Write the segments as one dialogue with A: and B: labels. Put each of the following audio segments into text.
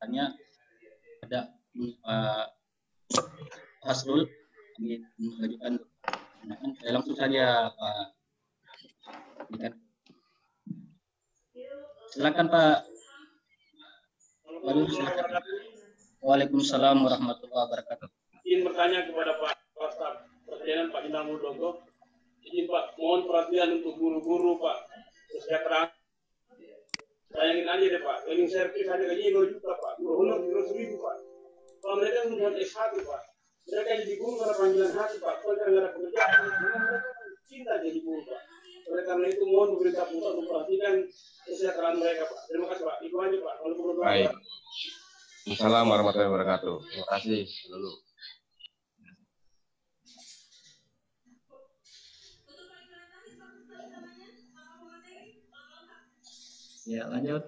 A: tanya ada Pak Hasrul ingin mengajukan pertanyaan. Saya langsung saja Pak. Silakan Pak. Silakan. Waalaikumsalam warahmatullahi wabarakatuh.
B: Izin bertanya kepada Pak Staf Presiden Pak Indang Muldoko. Izin Pak, mohon perhatian untuk guru-guru Pak. Kesejahteraan. Bayangin aja deh Pak, training service ada gaji 2 juta Pak, guru honor 200.000 Pak. Kalau mereka membuat S1 Pak, mereka jadi guru karena panggilan hati Pak, bukan karena ada pekerjaan. Mereka cinta jadi guru Pak. Oleh karena itu mohon pemerintah pusat memperhatikan kesejahteraan mereka Pak. Terima kasih Pak. Itu aja Pak. Kalau perlu
C: baik. Assalamualaikum warahmatullahi wabarakatuh. Terima kasih dulu.
D: Ya, lanjut.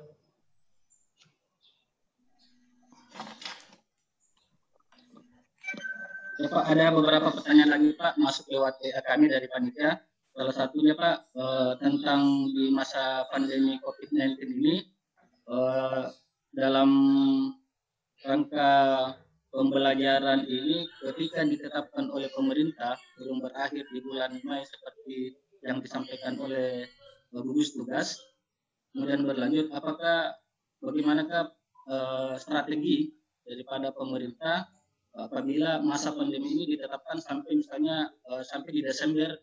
A: Ya Pak, ada beberapa pertanyaan lagi Pak masuk lewat WA kami dari panitia. Salah satunya Pak tentang di masa pandemi COVID-19 ini dalam rangka pembelajaran ini ketika ditetapkan oleh pemerintah belum berakhir di bulan Mei seperti yang disampaikan oleh gugus tugas. Kemudian berlanjut, bagaimanakah strategi daripada pemerintah apabila masa pandemi ini ditetapkan sampai misalnya sampai di Desember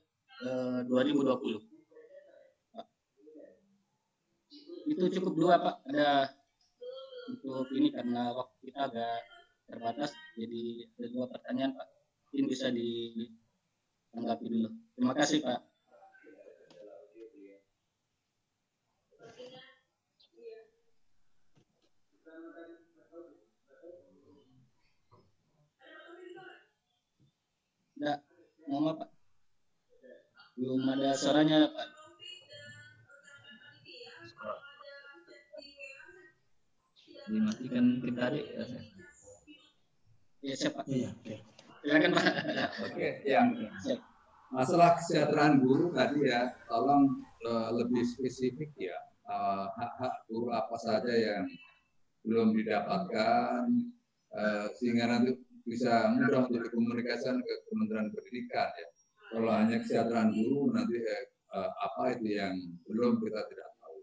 A: 2020? Itu cukup dua Pak. Ada untuk ini karena waktu kita agak terbatas, jadi ada 2 pertanyaan Pak. Mungkin bisa ditanggapi dulu. Terima kasih Pak. Enggak, mohon Pak. Belum ada suaranya Pak.
D: Dimatikan mungkin tadi.
A: Ya siapa?
D: Iya, oke.
A: Silakan Pak.
E: Oke, ya. Masalah kesejahteraan guru tadi ya, tolong lebih spesifik ya. Hak-hak guru apa saja yang belum didapatkan, sehingga nanti bisa mudah untuk dikomunikasikan ke Kementerian Pendidikan ya. Kalau hanya kesejahteraan guru nanti apa itu yang belum kita tidak tahu.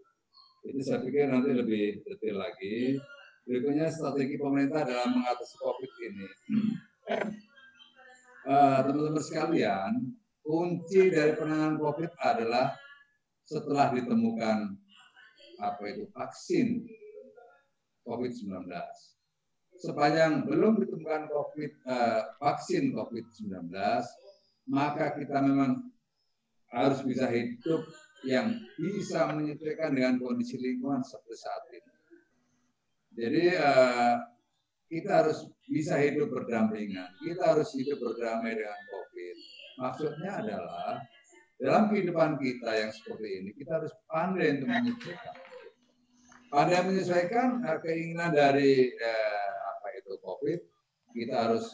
E: Itu saya pikir nanti lebih detail lagi. Berikutnya strategi pemerintah dalam mengatasi COVID ini. Teman-teman sekalian, kunci dari penanganan COVID adalah setelah ditemukan vaksin COVID-19. Sepanjang belum ditemukan vaksin COVID-19, maka kita memang harus bisa hidup yang bisa menyesuaikan dengan kondisi lingkungan seperti saat ini. Jadi kita harus bisa hidup berdampingan, kita harus hidup berdamai dengan COVID. Maksudnya adalah dalam kehidupan kita yang seperti ini, kita harus pandai untuk menyesuaikan. Pandai menyesuaikan keinginan dari COVID, kita harus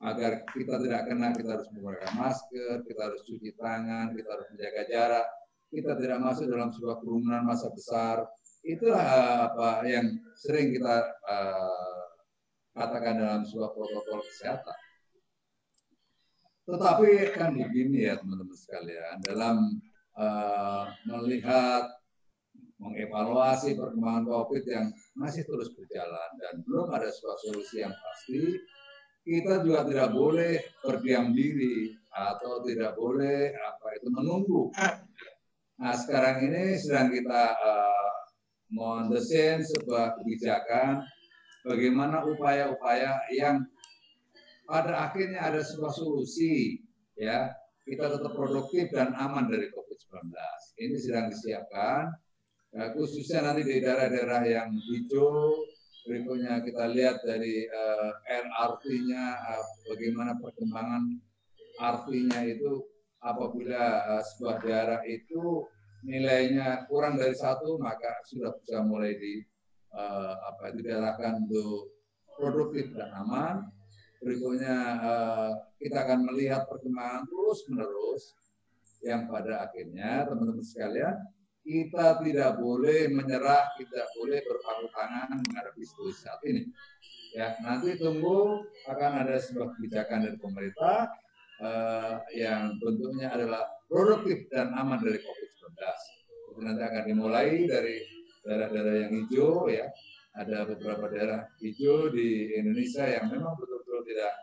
E: agar kita tidak kena, kita harus menggunakan masker, kita harus cuci tangan, kita harus menjaga jarak, kita tidak masuk dalam sebuah kerumunan massa besar. Itulah apa yang sering kita katakan dalam sebuah protokol kesehatan. Tetapi kan begini ya teman-teman sekalian, dalam melihat mengevaluasi perkembangan COVID yang masih terus berjalan dan belum ada sebuah solusi yang pasti, kita juga tidak boleh berdiam diri atau tidak boleh menunggu. Nah sekarang ini sedang kita mendesain sebuah kebijakan bagaimana upaya-upaya yang pada akhirnya ada sebuah solusi ya, kita tetap produktif dan aman dari COVID-19. Ini sedang disiapkan. Khususnya nanti di daerah-daerah yang hijau, berikutnya kita lihat dari LRT-nya, bagaimana perkembangan RT-nya itu apabila sebuah daerah itu nilainya kurang dari 1, maka sudah bisa mulai diarahkan untuk produktif dan aman. Berikutnya kita akan melihat perkembangan terus-menerus yang pada akhirnya teman-teman sekalian kita tidak boleh menyerah, tidak boleh berpangku tangan menghadapi situasi saat ini. Ya, nanti tunggu akan ada sebuah kebijakan dari pemerintah yang bentuknya adalah produktif dan aman dari COVID-19. Itu nanti akan dimulai dari daerah-daerah yang hijau, ya. Ada beberapa daerah hijau di Indonesia yang memang betul-betul tidak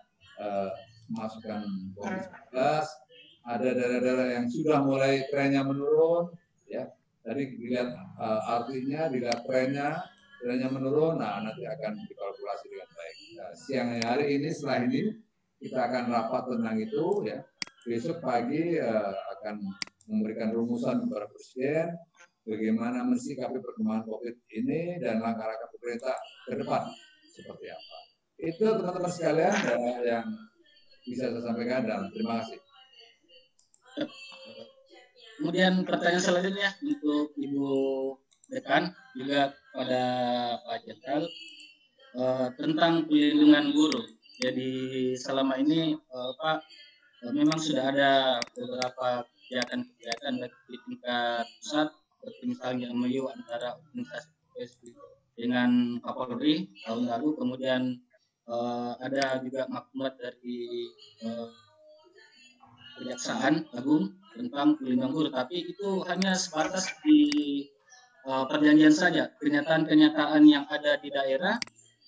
E: memasukkan COVID-19. Ada daerah-daerah yang sudah mulai trennya menurun, ya. Tadi dilihat artinya, dilihat trennya menurun, nah nanti akan dikalkulasi dengan baik. Nah, siang hari ini, setelah ini kita akan rapat tentang itu, ya. Besok pagi akan memberikan rumusan kepada Presiden bagaimana mensikapi perkembangan COVID ini dan langkah-langkah pemerintah ke depan seperti apa. Itu teman-teman sekalian yang bisa saya sampaikan, dan terima kasih.
A: Kemudian pertanyaan selanjutnya untuk Ibu Dekan, juga pada Pak Jenderal, tentang pelindungan guru. Jadi selama ini Pak, memang sudah ada beberapa kegiatan-kegiatan di tingkat pusat, seperti misalnya MOU antara organisasi dengan Kapolri tahun lalu, kemudian ada juga maklumat dari Kejaksaan Agung tentang pelindungan guru, tapi itu hanya sebatas di perjanjian saja. Kenyataan-kenyataan yang ada di daerah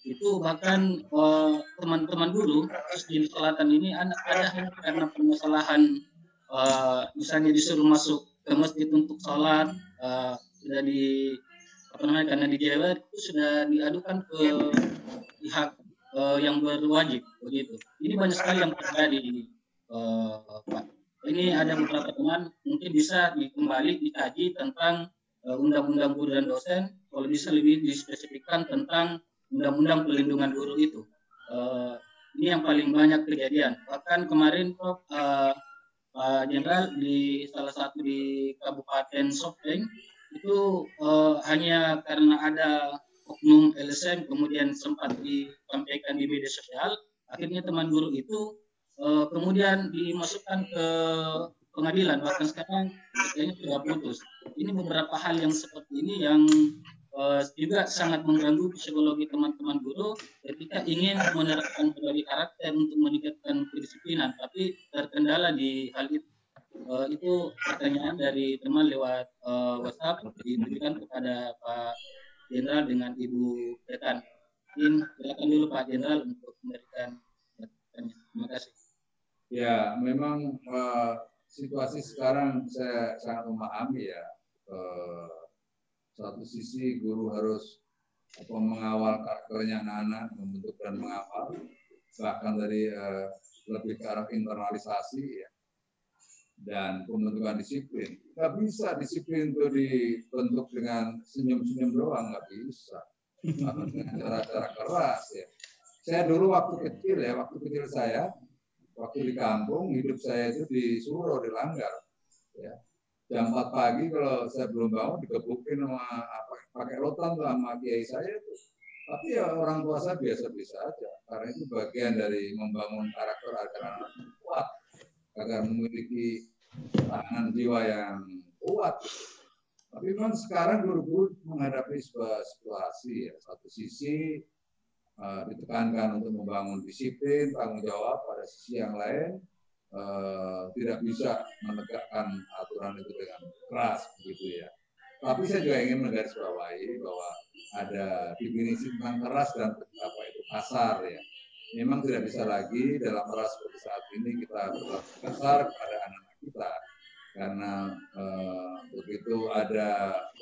A: itu, bahkan teman-teman guru di selatan ini ada hanya karena permasalahan misalnya disuruh masuk ke masjid untuk sholat, sudah karena di Jawa itu sudah diadukan ke pihak yang berwajib begitu. Ini banyak sekali yang terjadi, Pak. Ini ada beberapa teman, mungkin bisa kembali dikaji tentang undang-undang guru dan dosen, kalau bisa lebih dispesifikkan tentang undang-undang pelindungan guru itu. Ini yang paling banyak kejadian. Bahkan kemarin Prof, Pak Jenderal, di salah satu di Kabupaten Sopeng itu hanya karena ada oknum LSM kemudian sempat disampaikan di media sosial, akhirnya teman guru itu kemudian dimasukkan ke pengadilan, bahkan sekarang kayaknya sudah putus. Ini beberapa hal yang seperti ini yang juga sangat mengganggu psikologi teman-teman guru ketika ingin menerapkan berbagai karakter untuk meningkatkan kedisiplinan, tapi terkendala di hal itu. Itu pertanyaan dari teman lewat WhatsApp diberikan kepada Pak Jenderal dengan Ibu Dekan. Silakan dulu Pak Jenderal untuk memberikan pertanyaan. Terima kasih.
E: Ya, memang situasi sekarang saya sangat memahami, ya. Satu sisi guru harus mengawal karakternya anak-anak, membentuk dan mengawal, bahkan dari lebih ke arah internalisasi, ya, dan pembentukan disiplin. Nggak bisa disiplin itu dibentuk dengan senyum-senyum doang, nggak bisa. Harus dengan cara-cara keras, ya. Saya dulu waktu kecil saya, waktu di kampung, hidup saya itu di Suro, di Langgar. Ya. Jam 4 pagi kalau saya belum bangun, digebukin sama pakai rotan sama kiai saya itu. Tapi ya orang tua saya biasa-biasa aja, karena itu bagian dari membangun karakter agar anak kuat, agar memiliki ketahanan jiwa yang kuat. Tapi memang sekarang guru-guru menghadapi sebuah situasi, ya. Satu sisi ditekankan untuk membangun disiplin, tanggung jawab, pada sisi yang lain tidak bisa menegakkan aturan itu dengan keras, begitu, ya. Tapi saya juga ingin menggarisbawahi bahwa ada definisi tentang keras dan apa itu kasar, ya. Memang tidak bisa lagi dalam era seperti saat ini kita berlaku kasar kepada anak-anak kita, karena begitu ada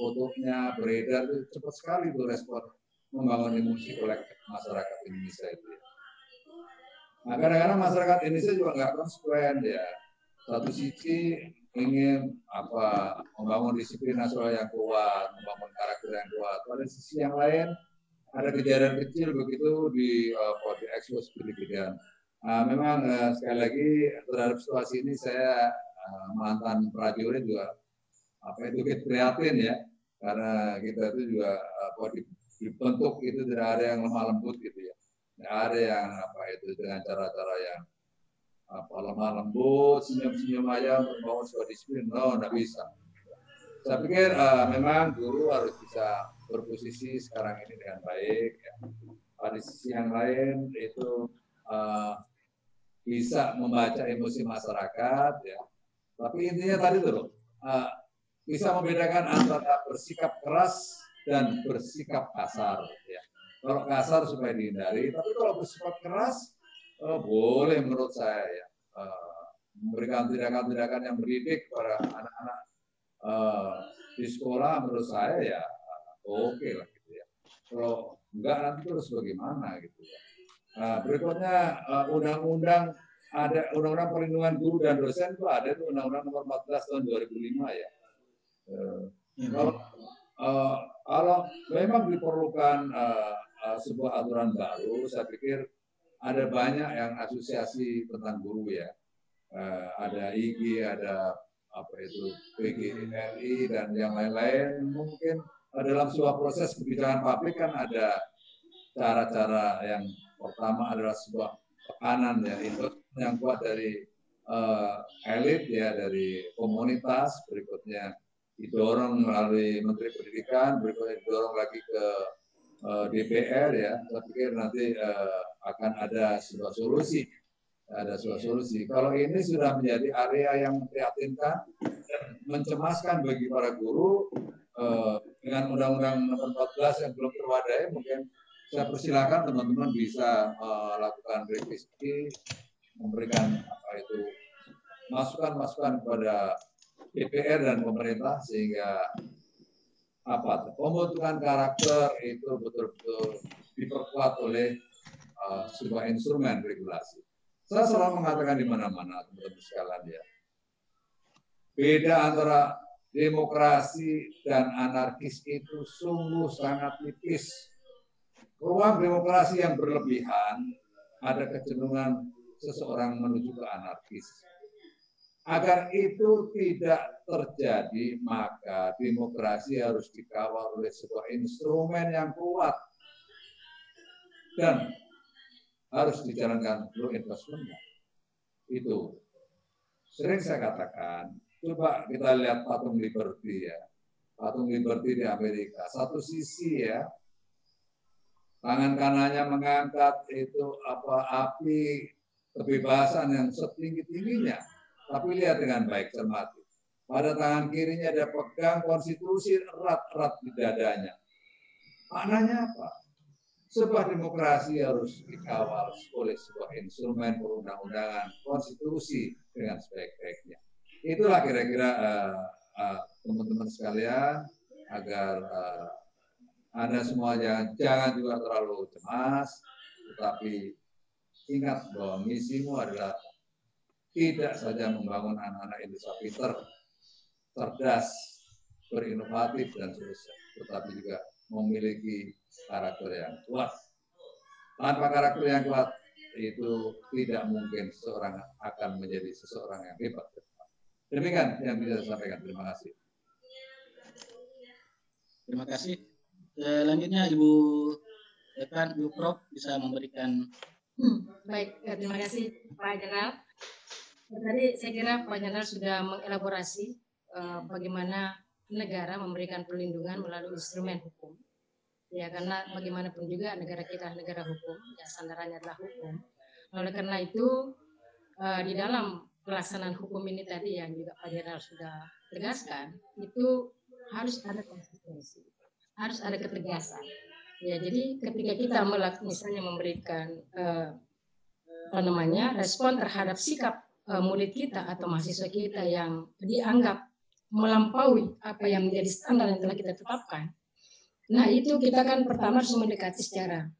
E: fotonya beredar itu cepat sekali tuh respon membangun emosi kolektif masyarakat Indonesia itu. Nah, kadang-kadang masyarakat Indonesia juga nggak konsekuen, ya. Satu sisi ingin membangun disiplin nasional yang kuat, membangun karakter yang kuat. Pada sisi yang lain ada kejadian kecil begitu diekspos kemudian. Memang sekali lagi terhadap situasi ini saya mantan prajurit juga prihatin, ya, karena kita itu juga dibentuk itu tidak ada yang lemah lembut, gitu, ya. Tidak ada yang dengan cara-cara yang lemah lembut, senyum-senyum aja untuk membangun sebuah disiplin. No, tidak bisa. Saya pikir memang guru harus bisa berposisi sekarang ini dengan baik. Ya. Pada sisi yang lain itu bisa membaca emosi masyarakat, ya. Tapi intinya tadi tuh, bisa membedakan antara bersikap keras dan bersikap kasar. Ya. Kalau kasar supaya dihindari, tapi kalau bersifat keras boleh menurut saya ya memberikan tindakan-tindakan yang mendidik kepada anak-anak di sekolah menurut saya ya oke lah gitu ya. Kalau enggak nanti terus bagaimana gitu ya. Berikutnya undang-undang ada undang-undang perlindungan guru dan dosen itu ada itu undang-undang nomor 14 tahun 2005 ya. Kalau memang diperlukan sebuah aturan baru, saya pikir ada banyak yang asosiasi tentang guru ya. Ada IG, ada apa itu PGRI dan yang lain-lain. Mungkin dalam sebuah proses kebijakan publik kan ada cara-cara yang pertama adalah sebuah tekanan ya, yang kuat dari elit ya, dari komunitas, berikutnya didorong melalui Menteri Pendidikan, berikutnya didorong lagi ke DPR ya. Saya pikir nanti akan ada sebuah solusi. Ada sebuah solusi. Kalau ini sudah menjadi area yang memprihatinkan dan mencemaskan bagi para guru dengan Undang-Undang Nomor 14 yang belum terwadai, mungkin saya persilakan teman-teman bisa melakukan revisi, memberikan apa itu masukan-masukan kepada DPR dan pemerintah sehingga apa pembentukan karakter itu betul-betul diperkuat oleh sebuah instrumen regulasi. Saya selalu mengatakan di mana-mana teman-teman sekalian ya. Beda antara demokrasi dan anarkis itu sungguh sangat tipis. Ruang demokrasi yang berlebihan ada kecenderungan seseorang menuju ke anarkis. Agar itu tidak terjadi, maka demokrasi harus dikawal oleh sebuah instrumen yang kuat dan harus dijalankan law enforcement. Itu sering saya katakan, coba kita lihat patung Liberty ya, patung Liberty di Amerika. Satu sisi ya, tangan kanannya mengangkat itu apa api kebebasan yang setinggi-tingginya. Tapi lihat dengan baik, cermati. Pada tangan kirinya ada pegang konstitusi erat-erat di dadanya. Maknanya apa? Sebuah demokrasi harus dikawal oleh sebuah instrumen perundang-undangan, konstitusi dengan sebaik-baiknya. Itulah kira-kira teman-teman sekalian, agar Anda semua jangan juga terlalu cemas, tetapi ingat bahwa misimu adalah tidak saja membangun anak-anak Indonesia pintar, cerdas, berinovatif dan seterusnya, tetapi juga memiliki karakter yang kuat. Tanpa karakter yang kuat itu tidak mungkin seseorang akan menjadi seseorang yang hebat. Demikian yang bisa saya sampaikan. Terima kasih.
A: Terima kasih. Selanjutnya Ibu Dekan, Ibu Prof bisa memberikan.
F: Baik, terima kasih Pak Jenderal. Tadi saya kira Pak Jenderal sudah mengelaborasi bagaimana negara memberikan perlindungan melalui instrumen hukum. Ya, karena bagaimanapun juga negara kita negara hukum, ya sandarannya adalah hukum. Oleh karena itu di dalam pelaksanaan hukum ini tadi yang juga Pak Jenderal sudah tegaskan, itu harus ada konsistensi, harus ada ketegasan. Ya, jadi ketika kita misalnya memberikan respon terhadap sikap murid kita atau mahasiswa kita yang dianggap melampaui apa yang menjadi standar yang telah kita tetapkan. Nah, itu kita kan pertama harus mendekati secara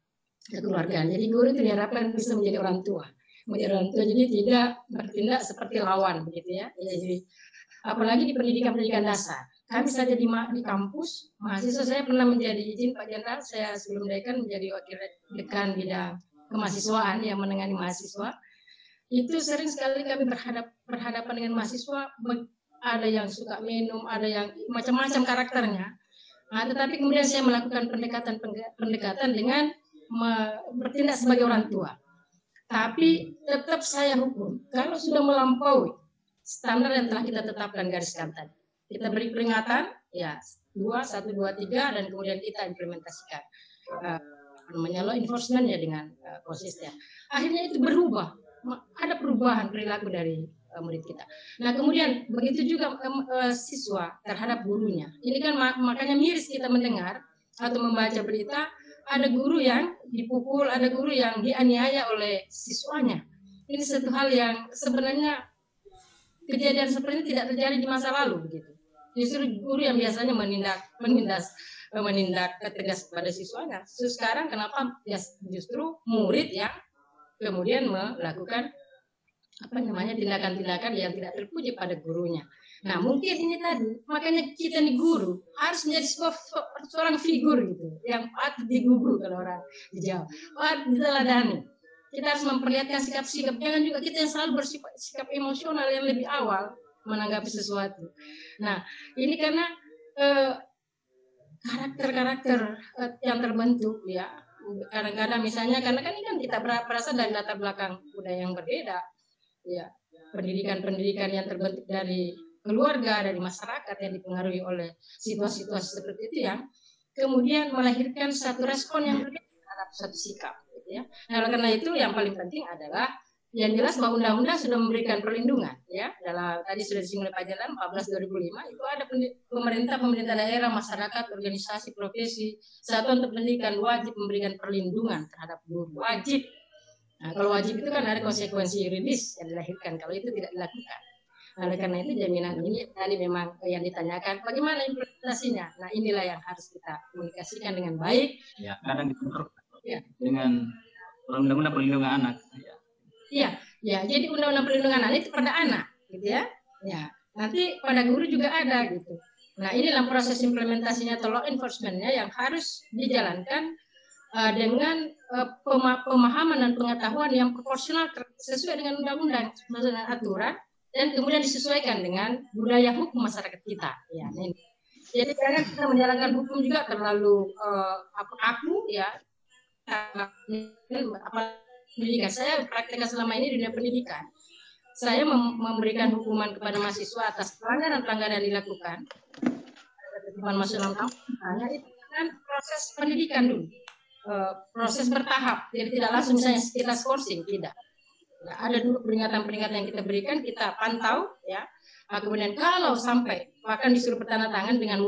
F: kekeluargaan. Jadi guru itu diharapkan bisa menjadi orang tua. Jadi tidak bertindak seperti lawan begitu ya. Jadi apalagi di pendidikan dasar. Kami saja di kampus, mahasiswa saya pernah menjadi izin Pak Jenderal, saya sebelum dekan menjadi wakil dekan bidang kemahasiswaan yang menangani mahasiswa. Itu sering sekali kami berhadapan dengan mahasiswa, ada yang suka minum, ada yang macam-macam karakternya. Nah, tetapi kemudian saya melakukan pendekatan dengan bertindak sebagai orang tua. Tapi tetap saya hukum. Kalau sudah melampaui standar yang telah kita tetapkan gariskan tadi, kita beri peringatan, ya 1, 2, 3, dan kemudian kita implementasikan law enforcement ya dengan konsisten. Akhirnya itu berubah, ada perubahan perilaku dari murid kita. Nah kemudian begitu juga siswa terhadap gurunya. Ini kan makanya miris kita mendengar atau membaca berita, ada guru yang dipukul, ada guru yang dianiaya oleh siswanya. Ini satu hal yang sebenarnya kejadian seperti ini tidak terjadi di masa lalu begitu. Justru guru yang biasanya menindak tegas kepada siswanya. Sekarang kenapa justru murid yang kemudian melakukan tindakan-tindakan yang tidak terpuji pada gurunya. Nah mungkin ini tadi, makanya kita nih guru harus menjadi seorang figur gitu, yang patut digugu kalau orang di Jawa, patut diteladani. Kita harus memperlihatkan sikap-sikap, jangan juga kita yang selalu bersikap emosional yang lebih awal menanggapi sesuatu. Nah ini karena karakter-karakter yang terbentuk ya, kadang-kadang misalnya karena kan ini kan kita berasal dari latar belakang budaya yang berbeda. Ya, pendidikan yang terbentuk dari keluarga, dari masyarakat yang dipengaruhi oleh situasi-situasi seperti itu yang kemudian melahirkan satu respon yang berbeda terhadap satu sikap. Gitu ya. Nah, karena itu yang paling penting adalah yang jelas bahwa undang-undang sudah memberikan perlindungan. Ya, dalam tadi sudah disinggung oleh Pak Jalan 14/2005 itu ada pemerintah daerah, masyarakat, organisasi, profesi, satuan untuk pendidikan wajib memberikan perlindungan terhadap guru, wajib. Nah, kalau wajib itu kan ada konsekuensi yuridis yang dilahirkan kalau itu tidak dilakukan. Nah, oleh karena itu jaminan ini tadi memang yang ditanyakan bagaimana implementasinya. Nah, inilah yang harus kita komunikasikan dengan baik.
D: Ya, kadang dibentrok dengan undang-undang perlindungan anak.
F: Iya, jadi undang-undang perlindungan anak itu pada anak, gitu ya. Ya, nanti pada guru juga ada gitu. Nah, inilah proses implementasinya atau law enforcement-nya yang harus dijalankan dengan pemahaman dan pengetahuan yang proporsional sesuai dengan undang-undang, sesuai dengan aturan, dan kemudian disesuaikan dengan budaya hukum masyarakat kita. Ya, ini. Jadi jangan kita menjalankan hukum juga terlalu kaku ya. Pendidikan saya praktekkan selama ini di dunia pendidikan. Saya memberikan hukuman kepada mahasiswa atas pelanggaran-pelanggaran yang dilakukan. Ketentuan masuk dalam hanya itu kan proses pendidikan dulu. Proses bertahap, jadi tidak langsung misalnya kita skorsing, tidak. Ya, ada dulu peringatan-peringatan yang kita berikan, kita pantau, ya. Kemudian kalau sampai bahkan disuruh bertanda tangan dengan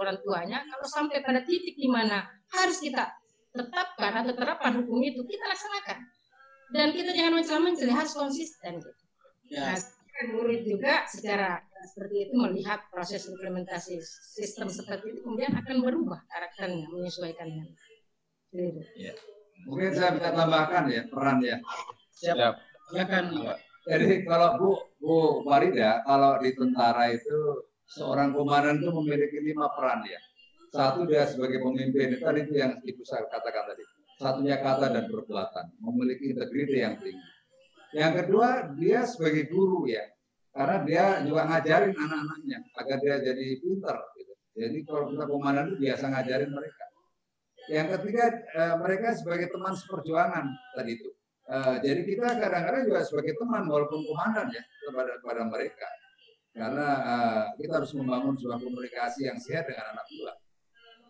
F: orang tuanya, kalau sampai pada titik di mana harus kita tetapkan atau terapkan hukum itu, kita laksanakan. Dan kita jangan mencela-mencela, harus konsisten. Gitu. Ya. Nah, guru juga secara seperti itu melihat proses implementasi sistem seperti itu, kemudian akan berubah karakternya, menyesuaikannya.
E: Ya. Mungkin saya bisa tambahkan ya peran ya.
A: Siap. Silakan.
E: Jadi kalau Bu Farida, kalau di tentara itu seorang komandan itu memiliki 5 peran ya. Satu dia sebagai pemimpin, tadi itu yang Ibu saya katakan tadi. Satunya kata dan perbuatan, memiliki integritas yang tinggi. Yang kedua dia sebagai guru ya, karena dia juga ngajarin anak-anaknya agar dia jadi pintar. Gitu. Jadi kalau kita komandan itu biasa ngajarin mereka. Yang ketiga mereka sebagai teman seperjuangan tadi itu. Jadi kita kadang-kadang juga sebagai teman walaupun komandan ya kepada mereka. Karena kita harus membangun sebuah komunikasi yang sehat dengan anak buah.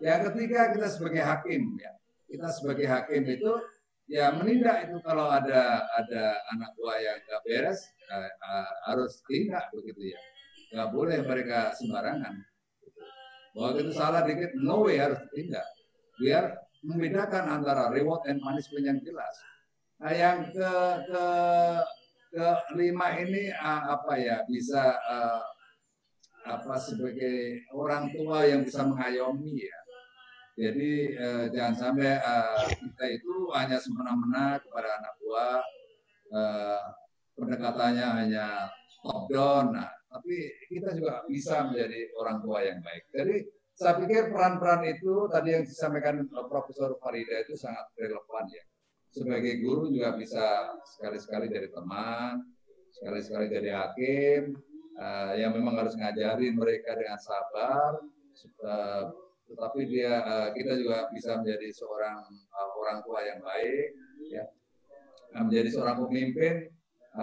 E: Yang ketiga kita sebagai hakim ya. Kita sebagai hakim itu ya menindak itu kalau ada anak buah yang nggak beres harus tindak begitu ya. Nggak boleh mereka sembarangan. Bahwa itu salah dikit, no way harus tindak. Biar membedakan antara reward and punishment yang jelas. Nah, yang kelima ini bisa sebagai orang tua yang bisa mengayomi ya. Jadi jangan sampai kita itu hanya semena-mena kepada anak buah, pendekatannya hanya top down. Nah, tapi kita juga bisa menjadi orang tua yang baik. Jadi saya pikir peran-peran itu tadi yang disampaikan Profesor Farida itu sangat relevan ya. Sebagai guru juga bisa sekali-sekali jadi teman, sekali-sekali jadi hakim, yang memang harus ngajarin mereka dengan sabar, tetapi kita juga bisa menjadi seorang orang tua yang baik, ya. Menjadi seorang pemimpin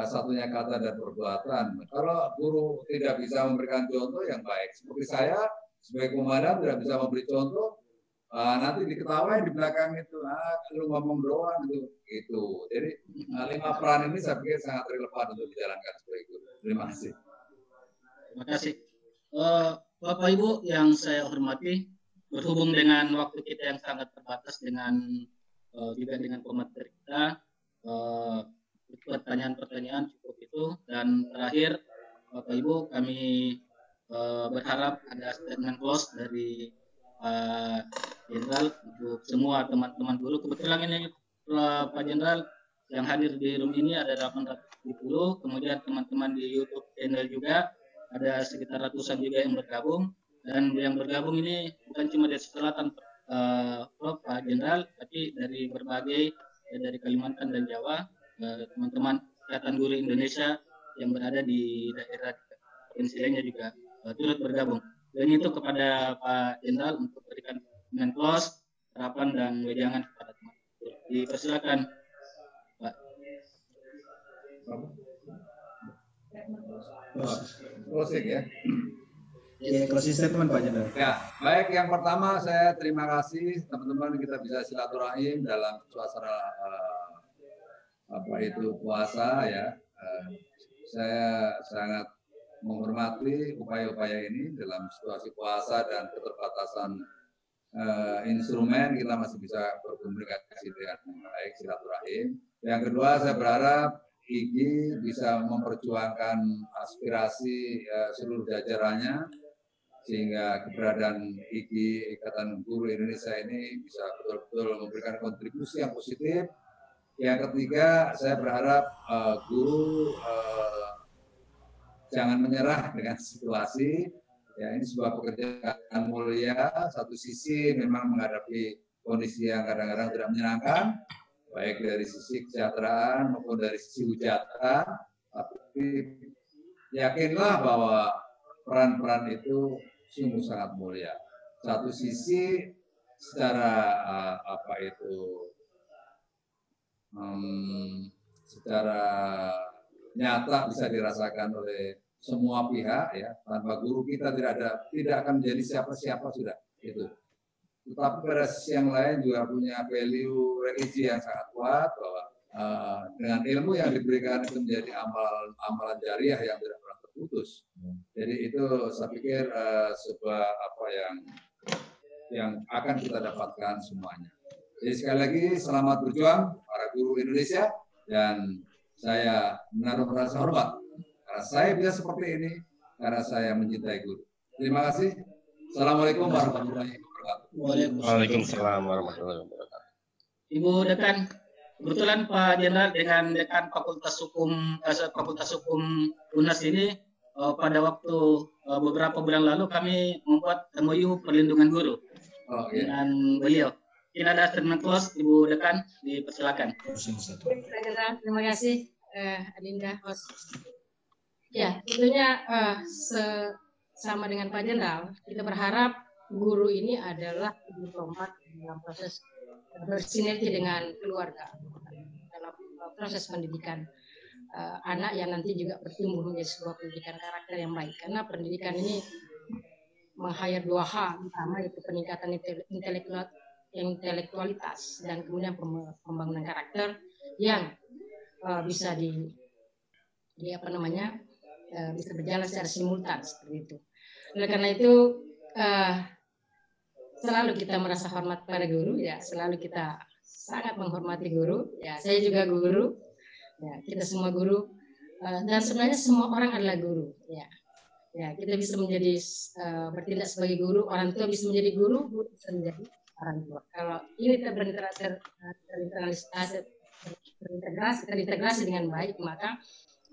E: satunya kata dan perbuatan. Kalau guru tidak bisa memberikan contoh yang baik, seperti saya sebagai komandan tidak bisa memberi contoh, nanti diketawain di belakang itu, lu ngomong doang gitu. Jadi 5 peran ini saya pikir sangat relevan untuk dijalankan sebagai guru. Terima kasih.
A: Terima kasih. Bapak Ibu yang saya hormati, berhubung dengan waktu kita yang sangat terbatas juga dengan pemateri kita, pertanyaan-pertanyaan cukup itu. Dan terakhir, Bapak Ibu, kami berharap ada statement close dari Pak Jenderal untuk semua teman-teman guru. Kebetulan ini Pak Jenderal yang hadir di room ini ada 870, kemudian teman-teman di YouTube channel juga ada sekitar ratusan juga yang bergabung. Dan yang bergabung ini bukan cuma dari Selatan, Pak Jenderal, tapi dari berbagai, dari Kalimantan dan Jawa, teman-teman Ikatan Guru Indonesia yang berada di daerah provinsi lainnya juga turut bergabung. Dan itu kepada Pak Jenderal untuk berikan dengan close, harapan dan wejangan kepada teman-teman. Dipersilakan, Pak.
E: Closing ya.
G: Ya, closing statement Pak Jenderal.
E: Ya, baik, yang pertama saya terima kasih teman-teman kita bisa silaturahim dalam suasana puasa ya. Saya sangat menghormati upaya-upaya ini dalam situasi puasa dan keterbatasan instrumen, kita masih bisa berkomunikasi dengan baik, silaturahim. Yang kedua, saya berharap IGI bisa memperjuangkan aspirasi seluruh jajarannya, sehingga keberadaan IGI, Ikatan Guru Indonesia ini bisa betul-betul memberikan kontribusi yang positif. Yang ketiga, saya berharap guru jangan menyerah dengan situasi. Ya, ini sebuah pekerjaan mulia. Satu sisi memang menghadapi kondisi yang kadang-kadang tidak menyenangkan, baik dari sisi kesejahteraan maupun dari sisi hujatan. Tapi yakinlah bahwa peran-peran itu sungguh sangat mulia. Satu sisi secara secara nyata bisa dirasakan oleh semua pihak ya. Tanpa guru kita tidak akan menjadi siapa-siapa sudah itu. Tetapi pada sisi yang lain juga punya value religi yang sangat kuat, bahwa dengan ilmu yang diberikan itu menjadi amalan jariah yang tidak pernah terputus. Jadi itu saya pikir sebuah yang akan kita dapatkan semuanya. Jadi sekali lagi selamat berjuang para guru Indonesia, dan saya menaruh rasa hormat karena saya bisa seperti ini karena saya mencintai guru. Terima kasih. Assalamualaikum warahmatullahi wabarakatuh.
C: Waalaikumsalam warahmatullahi wabarakatuh.
A: Ibu Dekan, kebetulan Pak Jenderal dengan Dekan Fakultas Hukum UNAS ini pada waktu beberapa bulan lalu kami membuat MOU perlindungan guru dengan beliau. Ini ada statement close, Ibu Dekan, dipersilakan.
F: Terima kasih, Adinda, host. Ya, tentunya sama dengan Pak Jenderal, kita berharap guru ini adalah diplomat dalam proses bersinergi dengan keluarga dalam proses pendidikan anak yang nanti juga bertumbuh menjadi sebuah pendidikan karakter yang baik. Karena pendidikan ini meng-hire 2 hal, pertama itu peningkatan intelektualitas dan kemudian pembangunan karakter yang bisa bisa berjalan secara simultan seperti itu. Oleh karena itu selalu kita merasa hormat pada guru, ya, selalu kita sangat menghormati guru. Ya, saya juga guru. Ya, kita semua guru, dan sebenarnya semua orang adalah guru. Ya, kita bisa menjadi bertindak sebagai guru, orang tua bisa menjadi guru, guru bisa menjadi orang tua. Kalau ini terintegrasi dengan baik, maka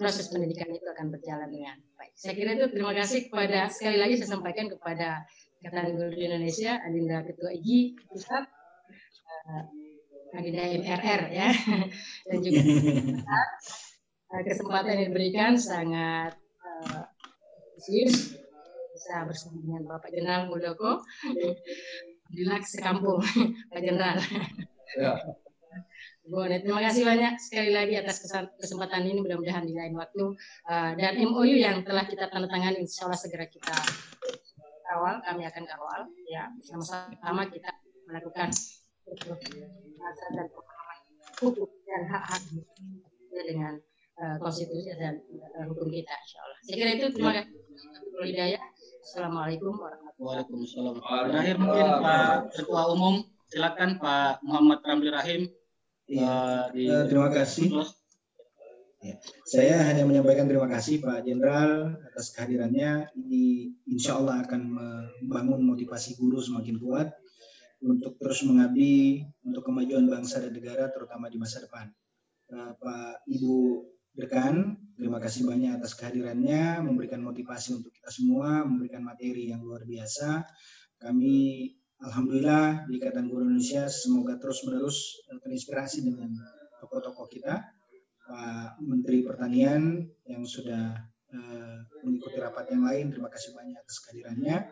F: proses pendidikan itu akan berjalan dengan baik. Saya kira itu. Terima kasih kepada, sekali lagi saya sampaikan kepada Ikatan Guru Indonesia, Adinda Ketua IGI Pusat, Adinda MRR ya, dan juga kesempatan yang diberikan sangat serius bisa bersama dengan Bapak Jenderal Muldoko. Alhamdulillah sekampung Pak Jenderal. Boleh, terima kasih banyak sekali lagi atas kesempatan ini, mudah-mudahan di lain waktu. Dan MOU yang telah kita tanda tangani insya Allah segera kita kawal, kami akan kawal. Ya, sama-sama kita melakukan dan hukum dan hak-hak dengan konstitusi dan hukum kita, insya Allah. Saya kira itu, terima kasih. Hidayah. Assalamualaikum warahmatullahi wabarakatuh.
A: Waalaikumsalam. Terakhir mungkin Pak Ketua Umum, silakan Pak Muhammad Ramli Rahim.
G: Terima kasih. Ya. Saya hanya menyampaikan terima kasih Pak Jenderal atas kehadirannya. Ini insya Allah akan membangun motivasi guru semakin kuat untuk terus mengabdi untuk kemajuan bangsa dan negara, terutama di masa depan. Pak Ibu Dekan, terima kasih banyak atas kehadirannya, memberikan motivasi untuk kita semua, memberikan materi yang luar biasa. Kami alhamdulillah di Ikatan Guru Indonesia semoga terus-menerus terinspirasi dengan tokoh-tokoh kita. Pak Menteri Pertanian yang sudah mengikuti rapat yang lain, terima kasih banyak atas kehadirannya.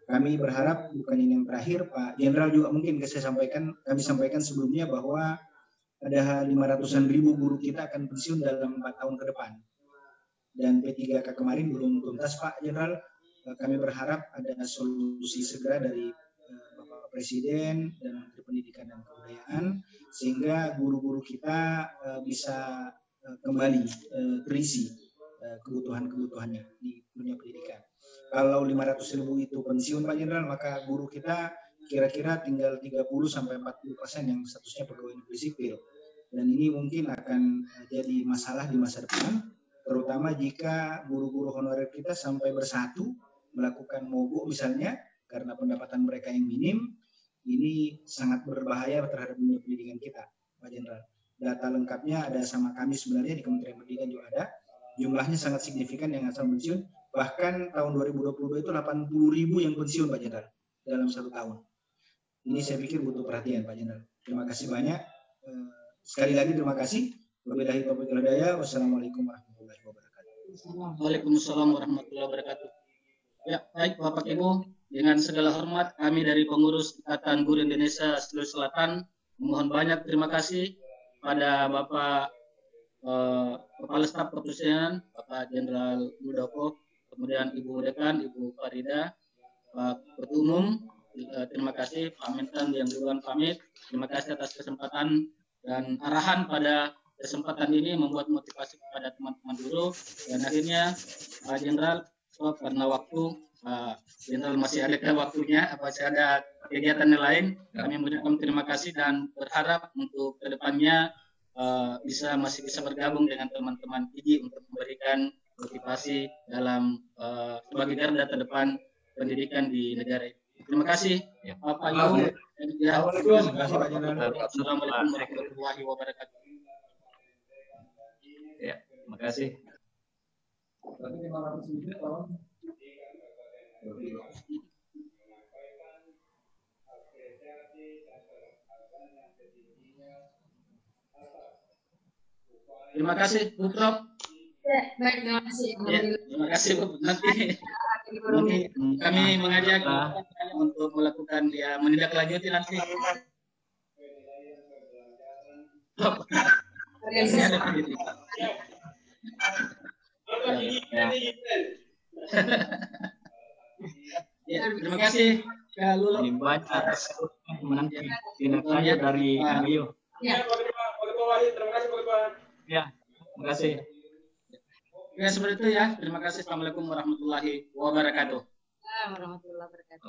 G: Kami berharap bukan ini yang terakhir, Pak Jenderal juga mungkin kami sampaikan sebelumnya bahwa ada 500-an ribu guru kita akan pensiun dalam 4 tahun ke depan. Dan P3K kemarin belum tuntas Pak Jenderal. Kami berharap ada solusi segera dari Bapak Presiden dan Menteri Pendidikan dan Kebudayaan sehingga guru-guru kita bisa kembali terisi kebutuhan-kebutuhannya di dunia pendidikan. Kalau 500 ribu itu pensiun Pak Jenderal, maka guru kita kira-kira tinggal 30-40% yang statusnya pegawai negeri sipil. Dan ini mungkin akan jadi masalah di masa depan, terutama jika guru-guru honorer kita sampai bersatu melakukan mogok misalnya karena pendapatan mereka yang minim. Ini sangat berbahaya terhadap dunia pendidikan kita, Pak Jenderal. Data lengkapnya ada sama kami sebenarnya di Kementerian Pendidikan juga ada. Jumlahnya sangat signifikan yang asal pensiun. Bahkan tahun 2022 itu 80 ribu yang pensiun Pak Jenderal dalam 1 tahun. Ini saya pikir butuh perhatian Pak Jenderal. Terima kasih banyak. Sekali lagi terima kasih. Wabillahi taufiq wal hidayah. Wassalamualaikum warahmatullahi wabarakatuh.
A: Waalaikumsalam warahmatullahi wabarakatuh. Ya, baik Bapak Ibu, dengan segala hormat kami dari pengurus Ikatan Guru Indonesia Sulawesi Selatan memohon banyak terima kasih pada Bapak Kepala Staf Kepresidenan Bapak Jenderal Muldoko, kemudian Ibu Dekan, Ibu Farida, Pak Ketua Umum, terima kasih Pak Mentan yang duluan pamit. Terima kasih atas kesempatan dan arahan pada kesempatan ini membuat motivasi kepada teman-teman guru. Dan akhirnya Pak Jenderal, karena waktu Pak Jenderal masih ada waktunya, masih ada kegiatan yang lain, kami mengucapkan terima kasih dan berharap untuk kedepannya masih bisa bergabung dengan teman-teman IGI untuk memberikan motivasi dalam sebagai garda terdepan pendidikan di negara ini. Terima kasih Bapak Ibu.
G: Terima kasih Pak Jenderal.
A: Assalamualaikum warahmatullahi wabarakatuh.
D: Ya, terima kasih.
A: Terima kasih Bu Prof.
F: Ya, baik, terima kasih.
A: Ya, terima kasih Bu. Nanti kami mengajak untuk melakukan menindaklanjuti nanti. Ya, terima kasih.
D: Dibaca menanti tindak lanjut dari MOU.
F: Ya.
B: Terima kasih Pak.
D: Ya, terima kasih.
A: Ya, seperti itu ya. Terima kasih. Assalamualaikum warahmatullahi wabarakatuh.
F: Warahmatullahi wabarakatuh.